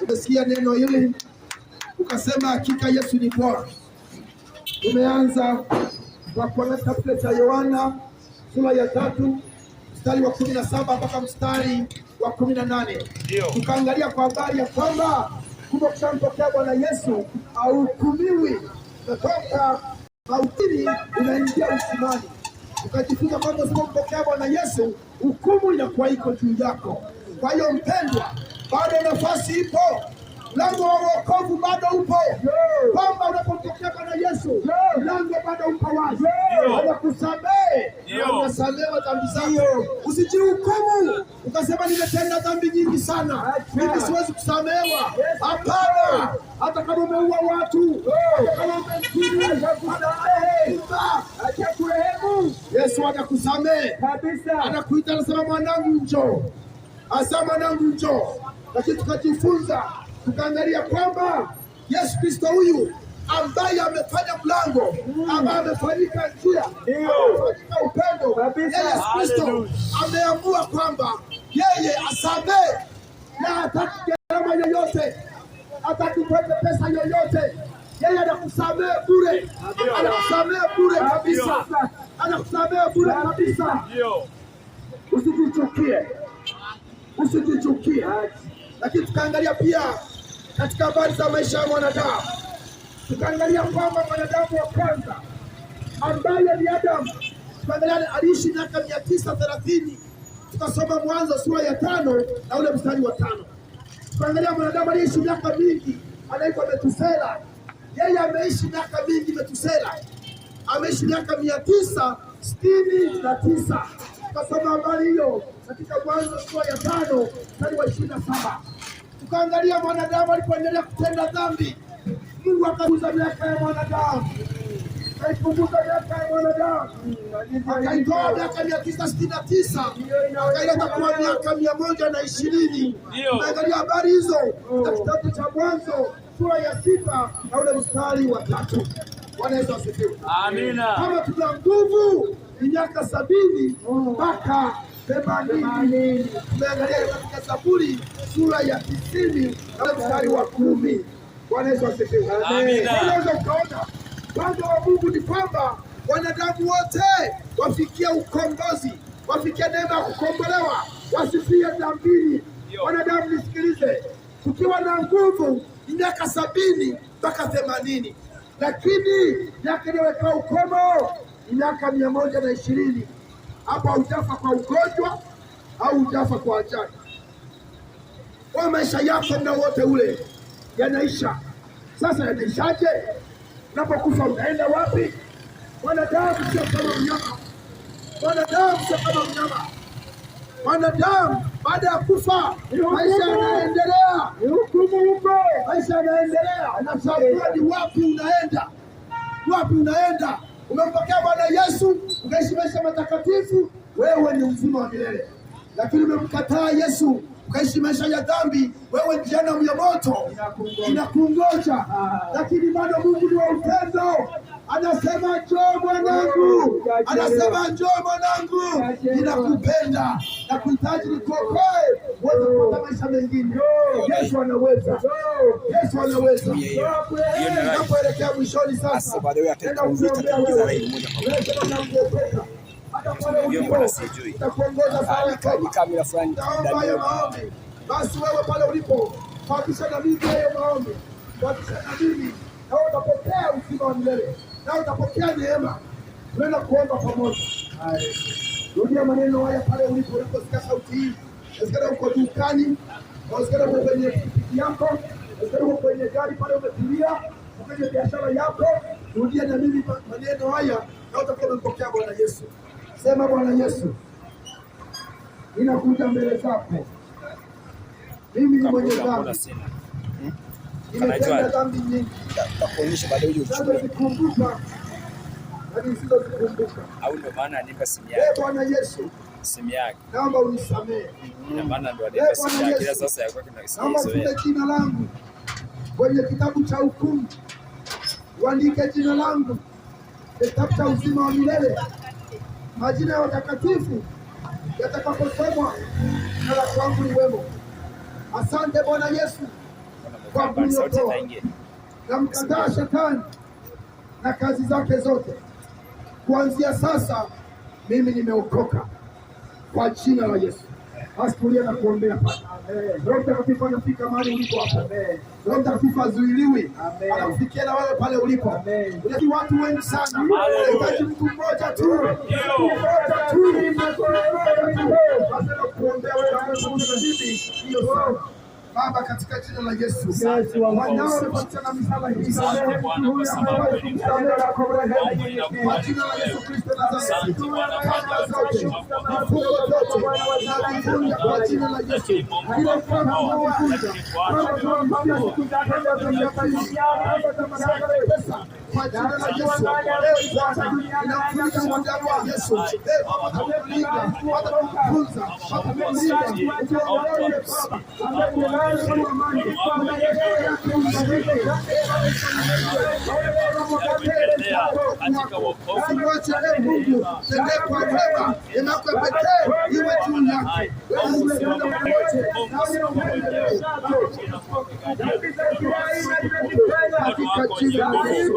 Umesikia neno hili ukasema hakika Yesu ni Bwana. Tumeanza kwa kuangalia kitabu cha Yohana sura ya 3 mstari wa 17 mpaka mstari wa 18. Tukaangalia kwa habari ya kwamba kumbe ukishampokea Bwana Yesu hauhukumiwi, kutoka mautini unaingia uzimani. Ukajifunza kwamba usipompokea Bwana Yesu hukumu inakuwa iko juu yako. Kwa hiyo mpendwa, bado nafasi ipo, mlango wa wokovu bado upo, kwamba unapompokea Bwana Yesu mlango bado upo wazi, anakusamehe, unasamehewa dhambi zako. Usijihukumu ukasema nimetenda dhambi nyingi sana, mimi siwezi kusamehewa. Hapana, hata kama umeua watu, hata kama umezini, Yesu anakusamehe kabisa. Anakuita, anasema mwanangu njoo, asema mwanangu njoo. Lakini tukajifunza tukaangalia kwamba Yesu Kristo huyu ambaye amefanya mlango, ambaye amefanyika njia, amefanyika upendo, Yesu Kristo ameamua kwamba yeye asamehe na hataki gharama yoyote, hataki pesa yoyote. Yeye anakusamehe bure, anakusamehe bure kabisa, anakusamehe bure kabisa. Usijichukie, usijichukie. Lakini tukaangalia pia katika habari za maisha ya mwanadamu, tukaangalia kwamba mwanadamu wa kwanza ambaye ni Adamu, tukaangalia aliishi miaka 930. Tukasoma Mwanzo sura ya 5 na ule mstari wa 5. Tukaangalia mwanadamu aliishi miaka mingi, anaitwa Metusela. Yeye ameishi miaka mingi. Metusela ameishi miaka 969. Tukasoma habari hiyo katika Mwanzo sura ya 5 mstari wa 27. Tukaangalia mwanadamu alipoendelea kutenda dhambi, Mungu akapunguza miaka ya mwanadamu, akaipunguza miaka ya mwanadamu, akaitoa miaka 969 akaileta kuwa miaka 120. Tukaangalia habari hizo katika kitabu cha Mwanzo sura ya 6 na ule mstari wa 3. Bwana Yesu asifiwe. Amina. Kama tuna nguvu ni miaka 70 mpaka 80. Tumeangalia katika Zaburi sura ya 90 na mstari wa 10. Bwana Yesu asifiwe. Amina. Unaweza ukaona mpango wa Mungu ni kwamba wanadamu wote wafikia ukombozi, wafikia neema ya kukombolewa, wasifie dhambini. Wanadamu nisikilize, tukiwa na nguvu ni miaka 70 mpaka 80, lakini miaka iliyoweka ukomo ni miaka 120. Hapa hujafa kwa ugonjwa au hujafa kwa ajali. Kwa maisha yako muda wote ule yanaisha. Sasa yanaishaje? Unapokufa unaenda wapi? Wanadamu sio kama mnyama. Wanadamu sio kama mnyama. Wanadamu baada ya kufa maisha yanaendelea. Hukumu huko. Maisha yanaendelea. Anachagua ni wapi unaenda. Wapi unaenda? Umempokea Bwana Yesu, ukaishi maisha matakatifu, wewe ni uzima wa milele. Lakini umemkataa Yesu, ukaishi maisha ya dhambi, wewe ni jehanamu ya moto inakungoja. Lakini bado Mungu ni wa upendo, anasema njoo mwanangu, anasema njoo mwanangu, ninakupenda na kuhitaji nikuokoe uweze kupata maisha mengine. Yesu anaweza, Yesu anaweza. Tunapoelekea mwishoni sasa, nenda kuombea wewe, hata pale ulipo itakuongoza sana kamera fulani. Hayo maombi basi, wewe pale ulipo hakisha na mimi hayo maombi, hakisha na mimi, na utapokea uzima wa milele, na utapokea neema. Tunaenda kuomba pamoja. Rudia maneno haya pale ulipo, unaposikia sauti hii. Inawezekana uko dukani, Inawezekana uko kwenye pikipiki yako, inawezekana uko kwenye gari pale umetulia, kwenye biashara yako. Rudia na mimi maneno haya na utakuwa umempokea Bwana Yesu. Sema, Bwana Yesu, ninakuja mbele zako. Mimi ni mwenye dhambi. Nimetenda dhambi nyingi. Nitakuonyesha baadaye uje uchukue. Nisizozikumbuka na nisizozikumbuka. Au ndio maana anipa simu yake. Bwana Yesu, simu yake. Naomba unisamehe. Ina maana ndio anipa simu yake. Ila sasa yako kinasikia. Naomba ufute jina langu kwenye kitabu cha hukumu. Uandike jina langu kitabu cha uzima wa milele. Majina ya watakatifu yatakaposomwa na la kwangu liwemo. Asante Bwana Yesu kwa kuniokoa. Namkataa shetani na kazi zake zote. Kuanzia sasa mimi nimeokoka kwa jina la Yesu. Asikilia na kuombea. Roho Mtakatifu anafika mahali ulipo hapo. Roho Mtakatifu azuiliwi. Anakufikia na wewe pale ulipo. Unajua watu wengi sana. Unahitaji mtu mmoja tu. Basi kuombea wewe na mimi hiyo sawa. Baba, katika jina la Yesu, wanao wamepatana misala hii kwa jina la Yesu Kristo Nazareti, vifungo vyote navivunja kwa jina la Yesu. Kila mfano unaovunja kwa jina la Yesu, inafunja mwanadamu wa Yesu. Atakulinda, atakufunza, atakulinda Usimwache Mungu, tende kwa wema, inako pekee iwe juu yake. Katika jina la Yesu.